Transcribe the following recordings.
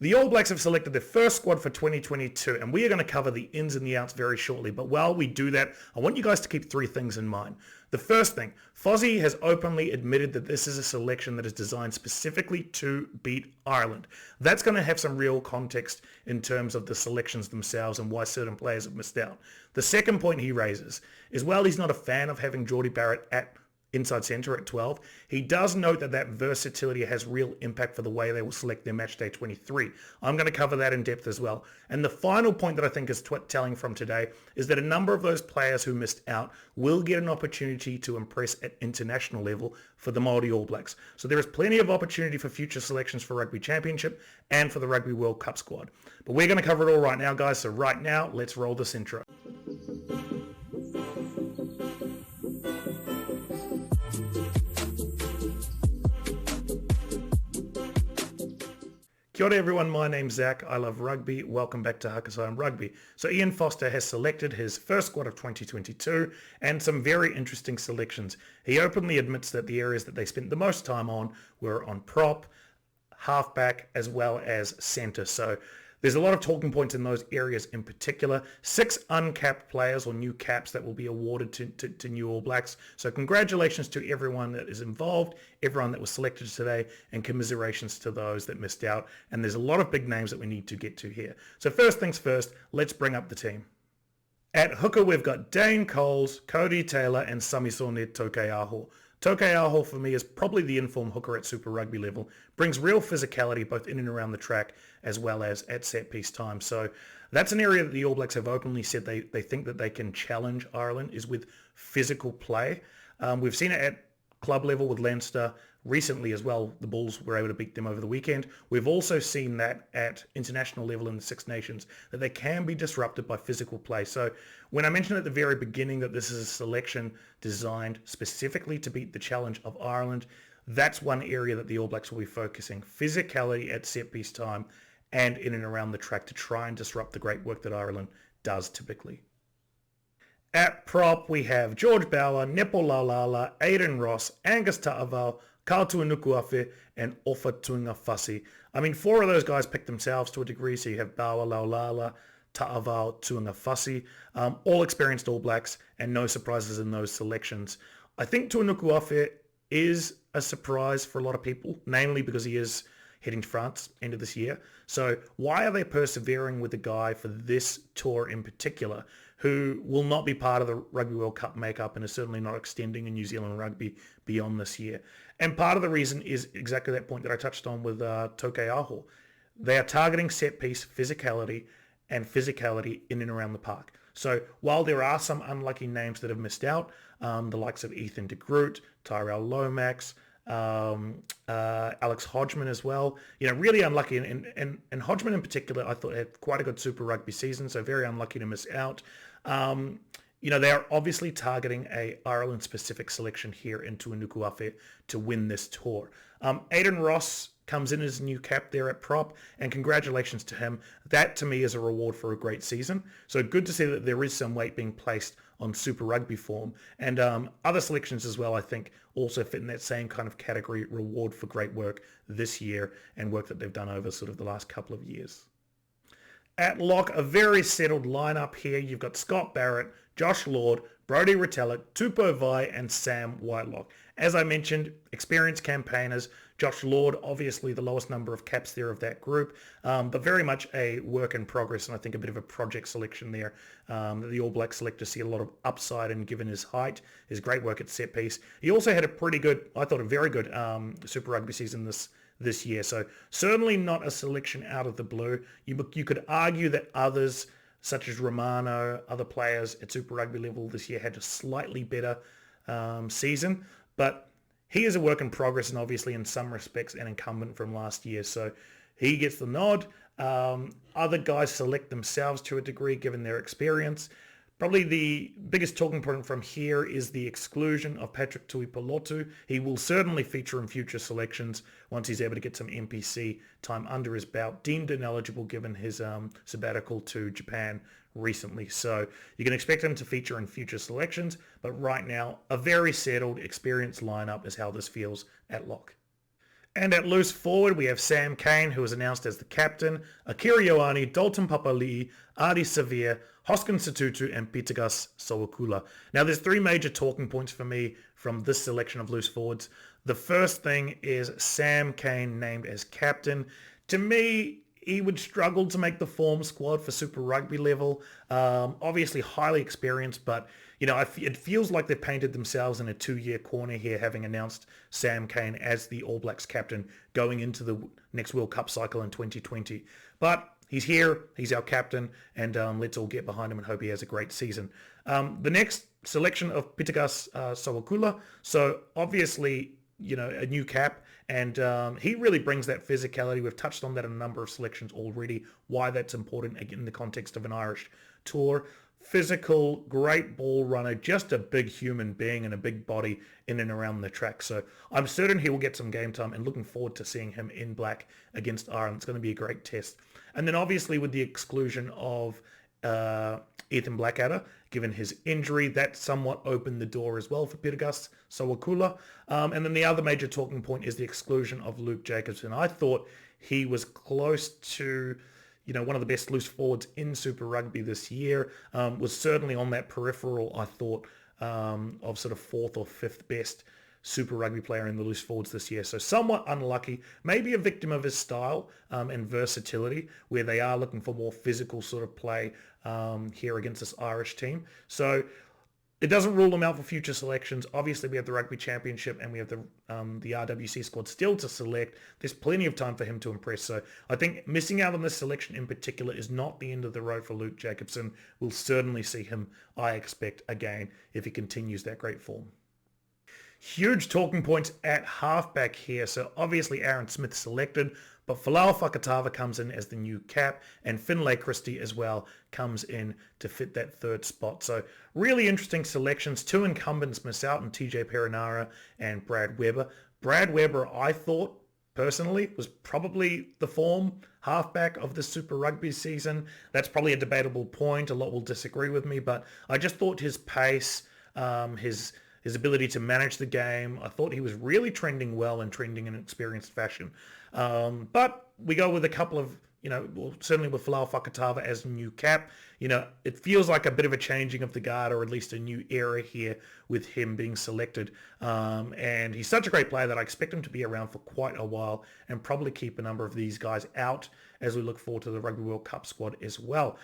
The All Blacks have selected their first squad for 2022, and we are going to cover the ins and the outs very shortly. But while we do that, I want you guys to keep three things in mind. The first thing, Fozzie has openly admitted that this is a selection that is designed specifically to beat Ireland. That's going to have some real context in terms of the selections themselves and why certain players have missed out. The second point he raises is, while he's not a fan of having Geordie Barrett at inside centre at 12, he does note that versatility has real impact for the way they will select their matchday 23. I'm going to cover that in depth as well. And the final point that I think is telling from today is that a number of those players who missed out will get an opportunity to impress at international level for the Māori All Blacks. So there is plenty of opportunity for future selections for Rugby Championship and for the Rugby World Cup squad. But we're going to cover it all right now, guys. So right now, let's roll this intro. Kia ora everyone, my name's Zach. I love rugby. Welcome back to Hakasai Rugby. So Ian Foster has selected his first squad of 2022 and some very interesting selections. He openly admits that the areas that they spent the most time on were on prop, halfback, as well as centre. So there's a lot of talking points in those areas in particular. 6 uncapped players or new caps that will be awarded to new All Blacks. So congratulations to everyone that is involved, everyone that was selected today, and commiserations to those that missed out. And there's a lot of big names that we need to get to here. So first things first, let's bring up the team. At hooker, we've got Dane Coles, Cody Taylor, and Samisone Tokeaho. Tokeaho for me is probably the informed hooker at Super Rugby level. Brings real physicality both in and around the track as well as at set piece time. So that's an area that the All Blacks have openly said they think that they can challenge Ireland is with physical play. We've seen it at club level with Leinster recently as well. The Bulls were able to beat them over the weekend. We've also seen that at international level in the Six Nations, that they can be disrupted by physical play. So when I mentioned at the very beginning that this is a selection designed specifically to beat the challenge of Ireland, that's one area that the All Blacks will be focusing. Physicality at set piece time and in and around the track to try and disrupt the great work that Ireland does typically. At prop, we have George Bower, Nepo Laulala, Aidan Ross, Angus Ta'avao, Karl Tuinukuafe, and Ofa Tuingafasi. I mean, 4 of those guys picked themselves to a degree, so you have Bower, Laulala, Ta'avao, Tuingafasi, all experienced All Blacks, and no surprises in those selections. I think Tuinukuafe is a surprise for a lot of people, namely because he is heading to France end of this year. So why are they persevering with the guy for this tour in particular, who will not be part of the Rugby World Cup makeup and is certainly not extending in New Zealand rugby beyond this year? And part of the reason is exactly that point that I touched on with Tokeaho. They are targeting set piece physicality and physicality in and around the park. So while there are some unlucky names that have missed out, the likes of Ethan de Groot, Tyrell Lomax, Alex Hodgman as well, really unlucky, and Hodgman in particular I thought had quite a good Super Rugby season, so very unlucky to miss out. They are obviously targeting a Ireland specific selection here into Tuinukuafe to win this tour. Aidan Ross comes in as new cap there at prop, and congratulations to him. That to me is a reward for a great season. So good to see that there is some weight being placed on Super Rugby form, and other selections as well I think also fit in that same kind of category, reward for great work this year and work that they've done over sort of the last couple of years. At lock, a very settled lineup here. You've got Scott Barrett, Josh Lord, Brodie Retallick, Tupou Vai, and Sam Whitelock. As I mentioned, experienced campaigners. Josh Lord, obviously the lowest number of caps there of that group, but very much a work in progress, and I think a bit of a project selection there. The All Black selectors see a lot of upside in, given his height, his great work at set piece. He also had a pretty good, I thought a very good Super Rugby season this year, so certainly not a selection out of the blue. You could argue that others, such as Romano, other players at Super Rugby level this year had a slightly better season, but he is a work in progress and obviously in some respects an incumbent from last year, so he gets the nod. Other guys select themselves to a degree given their experience. Probably the biggest talking point from here is the exclusion of Patrick Tuipulotu. He will certainly feature in future selections once he's able to get some NPC time under his belt, deemed ineligible given his sabbatical to Japan recently. So you can expect him to feature in future selections, but right now a very settled, experienced lineup is how this feels at lock. And at loose forward, we have Sam Cane, who was announced as the captain, Akira Ioane, Dalton Papali'i, Adi Sevilla, Hoskin Satutu, and Pitagas Sowakula. Now, there's three major talking points for me from this selection of loose forwards. The first thing is Sam Cane named as captain. To me, he would struggle to make the form squad for Super Rugby level. Obviously highly experienced, but it feels like they've painted themselves in a 2-year corner here, having announced Sam Cane as the All Blacks captain going into the next World Cup cycle in 2020. But he's here, he's our captain, and let's all get behind him and hope he has a great season. The next selection of Pitagas Sowakula. So obviously, a new cap, and he really brings that physicality. We've touched on that in a number of selections already, why that's important in the context of an Irish tour. Physical, great ball runner, just a big human being and a big body in and around the track. So I'm certain he will get some game time and looking forward to seeing him in black against Ireland. It's going to be a great test. And then obviously with the exclusion of Ethan Blackadder, given his injury, that somewhat opened the door as well for Pitagas Sowakula. And then the other major talking point is the exclusion of Luke Jacobson. I thought he was close to one of the best loose forwards in Super Rugby this year, was certainly on that peripheral, I thought, of sort of fourth or fifth best Super Rugby player in the loose forwards this year. So somewhat unlucky, maybe a victim of his style and versatility, where they are looking for more physical sort of play here against this Irish team. So it doesn't rule them out for future selections. Obviously, we have the Rugby Championship and we have the RWC squad still to select. There's plenty of time for him to impress. So I think missing out on this selection in particular is not the end of the road for Luke Jacobson. We'll certainly see him, I expect, again if he continues that great form. Huge talking points at halfback here. So obviously Aaron Smith selected, but Folau Fakatava comes in as the new cap, and Finlay Christie as well comes in to fit that third spot. So really interesting selections. Two incumbents miss out in TJ Perinara and Brad Weber. Brad Weber, I thought, personally, was probably the form halfback of the Super Rugby season. That's probably a debatable point. A lot will disagree with me, but I just thought his pace, his ability to manage the game, I thought he was really trending well and trending in an experienced fashion. But we go with a couple of, certainly with Folau Fakatava as new cap. It feels like a bit of a changing of the guard, or at least a new era here with him being selected. And he's such a great player that I expect him to be around for quite a while and probably keep a number of these guys out as we look forward to the Rugby World Cup squad as well.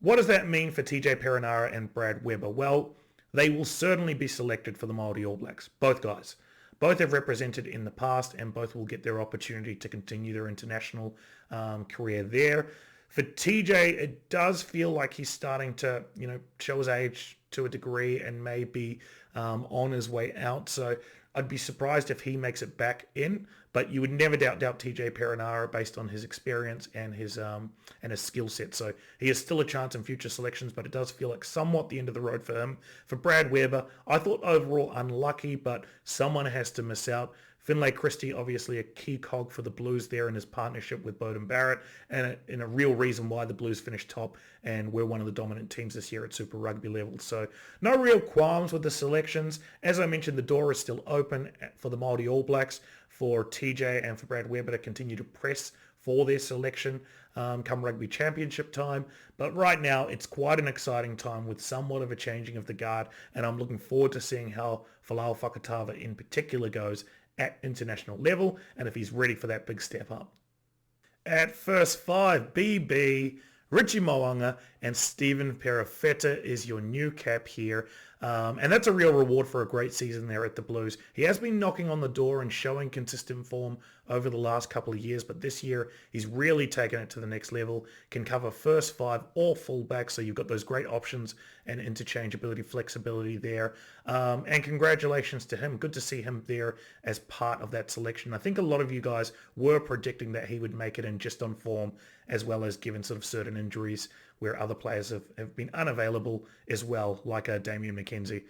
What does that mean for TJ Perinara and Brad Weber? Well, they will certainly be selected for the Māori All Blacks, both guys. Both have represented in the past and both will get their opportunity to continue their international career there. For TJ, it does feel like he's starting to, show his age to a degree and may be on his way out. So I'd be surprised if he makes it back in, but you would never doubt TJ Perinara based on his experience and his skill set. So he is still a chance in future selections, but it does feel like somewhat the end of the road for him. For Brad Weber, I thought overall unlucky, but someone has to miss out. Finlay Christie, obviously a key cog for the Blues there in his partnership with Beauden Barrett, and a real reason why the Blues finished top and we're one of the dominant teams this year at Super Rugby level. So no real qualms with the selections. As I mentioned, the door is still open for the Māori All Blacks, for TJ and for Brad Weber to continue to press for their selection come Rugby Championship time. But right now, it's quite an exciting time with somewhat of a changing of the guard, and I'm looking forward to seeing how Folau Fakatava in particular goes at international level and if he's ready for that big step up. At first five, BB, Richie Mo'unga and Stephen Perofeta is your new cap here. And that's a real reward for a great season there at the Blues. He has been knocking on the door and showing consistent form over the last couple of years, but this year he's really taken it to the next level. Can cover first five or fullback, so you've got those great options and interchangeability, flexibility there. And congratulations to him. Good to see him there as part of that selection. I think a lot of you guys were predicting that he would make it in just on form, as well as given sort of certain injuries where other players have been unavailable as well, like Damien McKenzie.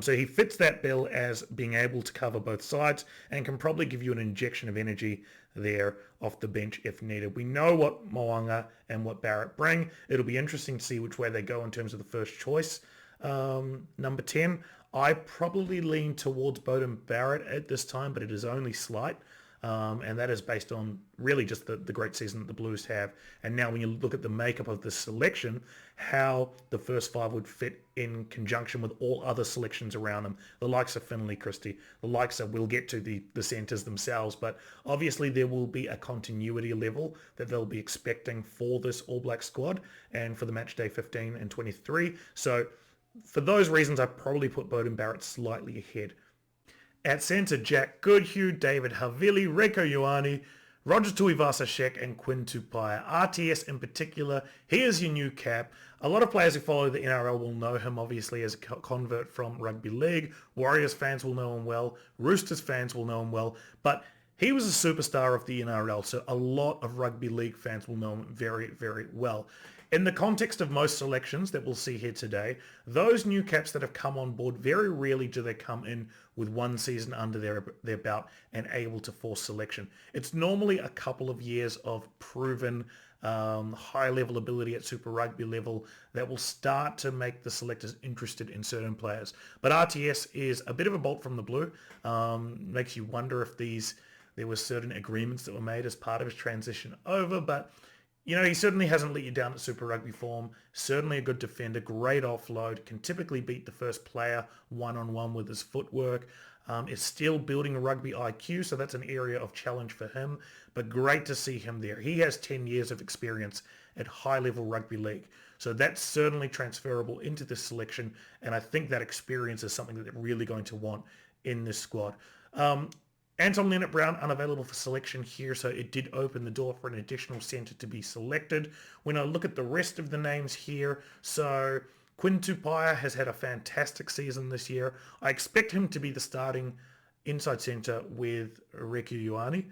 So he fits that bill as being able to cover both sides and can probably give you an injection of energy there off the bench if needed. We know what Mo'unga and what Barrett bring. It'll be interesting to see which way they go in terms of the first choice. Number 10, I probably lean towards Beauden Barrett at this time, but it is only slight. And that is based on really just the great season that the Blues have. And now when you look at the makeup of this selection, how the first five would fit in conjunction with all other selections around them, the likes of Finley Christie, the likes of, we'll get to the centres themselves, but obviously there will be a continuity level that they'll be expecting for this All Black squad and for the match day 15 and 23. So for those reasons, I probably put Beauden Barrett slightly ahead. At centre, Jack Goodhue, David Havili, Reko Ioane, Roger Tuivasa-Sheck and Quinn Tupaia. RTS in particular, he is your new cap. A lot of players who follow the NRL will know him obviously as a convert from Rugby League. Warriors fans will know him well. Roosters fans will know him well. But he was a superstar of the NRL, so a lot of Rugby League fans will know him very, very well. In the context of most selections that we'll see here today, those new caps that have come on board, very rarely do they come in with one season under their belt and able to force selection. It's normally a couple of years of proven high-level ability at Super Rugby level that will start to make the selectors interested in certain players. But RTS is a bit of a bolt from the blue. Makes you wonder if there were certain agreements that were made as part of his transition over, but he certainly hasn't let you down at Super Rugby form. Certainly a good defender, great offload, can typically beat the first player one-on-one with his footwork. Is still building a rugby IQ, so that's an area of challenge for him, but great to see him there. He has 10 years of experience at high-level rugby league, so that's certainly transferable into this selection, and I think that experience is something that they're really going to want in this squad. Anton Lienert-Brown unavailable for selection here, so it did open the door for an additional centre to be selected. When I look at the rest of the names here, so Quinn Tupaia has had a fantastic season this year. I expect him to be the starting inside centre with Reko Ioane.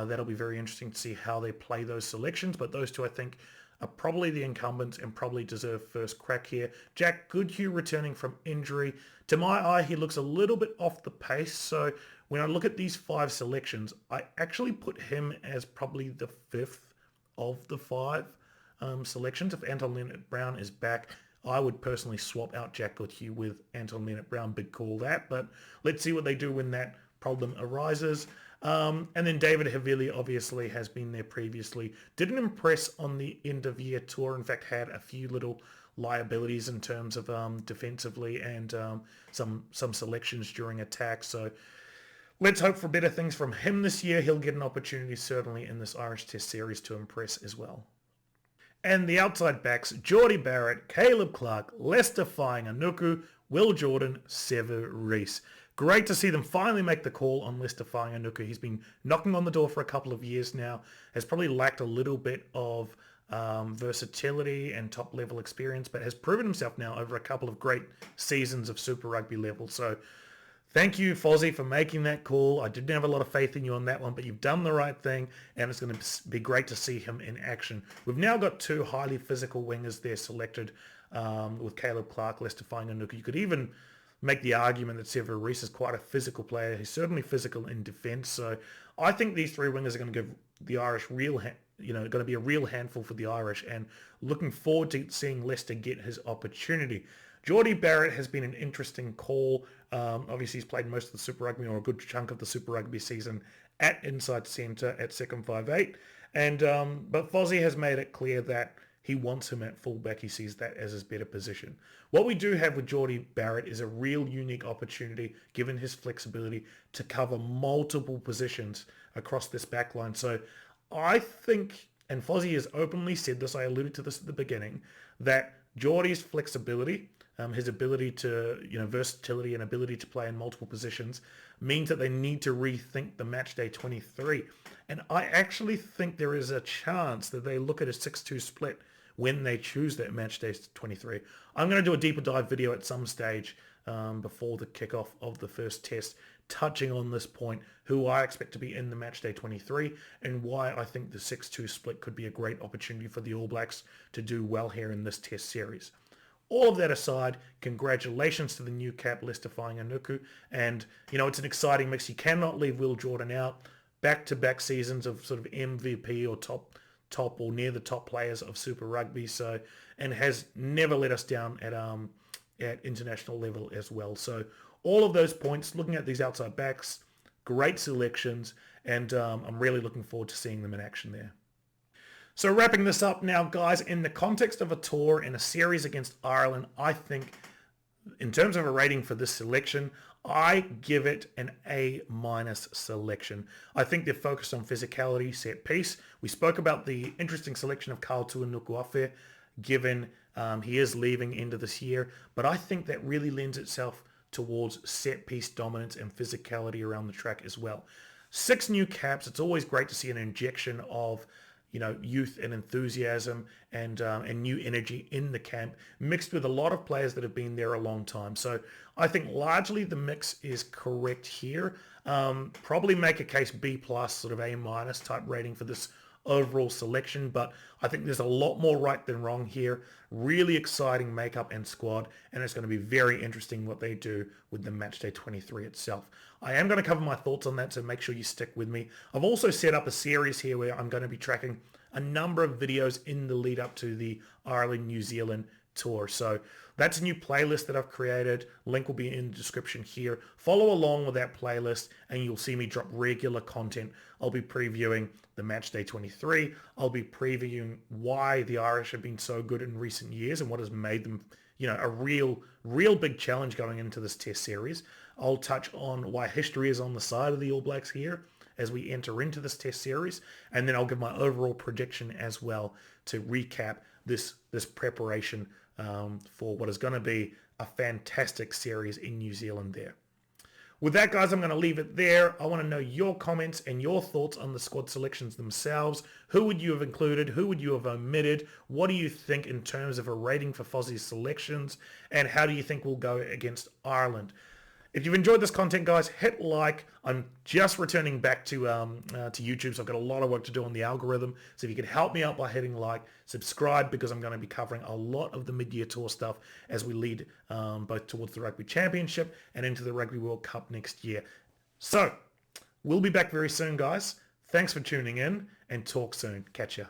That'll be very interesting to see how they play those selections, but those two I think are probably the incumbents and probably deserve first crack here. Jack Goodhue returning from injury. To my eye, he looks a little bit off the pace, so when I look at these five selections, I actually put him as probably the fifth of the five selections. If Anton Lienert-Brown is back, I would personally swap out Jack Goodhue with Anton Lienert-Brown. Big call that, but let's see what they do when that problem arises. And then David Havili obviously has been there previously. Didn't impress on the end of year tour. In fact, had a few little liabilities in terms of defensively and some selections during attack. So let's hope for better things from him this year. He'll get an opportunity certainly in this Irish Test Series to impress as well. And the outside backs, Geordie Barrett, Caleb Clark, Lester Fainga'anuku, Will Jordan, Sevu Reece. Great to see them finally make the call on Lester Fainga'anuku. He's been knocking on the door for a couple of years now, has probably lacked a little bit of versatility and top-level experience, but has proven himself now over a couple of great seasons of Super Rugby level. So thank you, Fozzie, for making that call. I didn't have a lot of faith in you on that one, but you've done the right thing, and it's going to be great to see him in action. We've now got two highly physical wingers there selected with Caleb Clark, Lester Fainga'anuku. You could even make the argument that Sevu Reece is quite a physical player. He's certainly physical in defence. So I think these three wingers are going to give the Irish going to be a real handful for the Irish, and looking forward to seeing Lester get his opportunity. Geordie Barrett has been an interesting call. Obviously, he's played most of the Super Rugby, or a good chunk of the Super Rugby season, at inside centre at second 5'8". But Fozzie has made it clear that he wants him at fullback. He sees that as his better position. What we do have with Geordie Barrett is a real unique opportunity, given his flexibility, to cover multiple positions across this backline. So I think, and Fozzie has openly said this, I alluded to this at the beginning, that Geordie's flexibility, his ability to, versatility and ability to play in multiple positions means that they need to rethink the match day 23. And I actually think there is a chance that they look at a 6-2 split when they choose that match day 23. I'm going to do a deeper dive video at some stage before the kickoff of the first test, touching on this point, who I expect to be in the match day 23 and why I think the 6-2 split could be a great opportunity for the All Blacks to do well here in this test series. All of that aside, congratulations to the new cap, Lester Fainga'anuku. And, it's an exciting mix. You cannot leave Will Jordan out. Back-to-back seasons of sort of MVP or top or near the top players of Super Rugby. So, and has never let us down at international level as well. So all of those points, looking at these outside backs, great selections. and I'm really looking forward to seeing them in action there. So wrapping this up now, guys, in the context of a tour and a series against Ireland, I think in terms of a rating for this selection, I give it an A- selection. I think they're focused on physicality, set piece. We spoke about the interesting selection of Karl Tuinukuafe, given he is leaving end of this year, but I think that really lends itself towards set piece dominance and physicality around the track as well. 6 new caps. It's always great to see an injection of youth and enthusiasm and new energy in the camp, mixed with a lot of players that have been there a long time. So I think largely the mix is correct here. Probably make a case B+, sort of A- type rating for this overall selection, but I think there's a lot more right than wrong here. Really exciting makeup and squad, and it's going to be very interesting what they do with the Matchday 23 itself. I am going to cover my thoughts on that, so make sure you stick with me. I've also set up a series here where I'm going to be tracking a number of videos in the lead up to the Ireland-New Zealand tour. So that's a new playlist that I've created. Link will be in the description here. Follow along with that playlist and you'll see me drop regular content. I'll be previewing the Matchday 23. I'll be previewing why the Irish have been so good in recent years and what has made them, a real big challenge going into this test series. I'll touch on why history is on the side of the All Blacks here as we enter into this test series, and then I'll give my overall prediction as well to recap this preparation for what is going to be a fantastic series in New Zealand there. With that, guys, I'm going to leave it there. I want to know your comments and your thoughts on the squad selections themselves. Who would you have included? Who would you have omitted? What do you think in terms of a rating for Fozzie's selections? And how do you think we'll go against Ireland? If you've enjoyed this content, guys, hit like. I'm just returning back to YouTube, so I've got a lot of work to do on the algorithm. So if you could help me out by hitting like, subscribe, because I'm going to be covering a lot of the mid-year tour stuff as we lead both towards the Rugby Championship and into the Rugby World Cup next year. So we'll be back very soon, guys. Thanks for tuning in, and talk soon. Catch ya.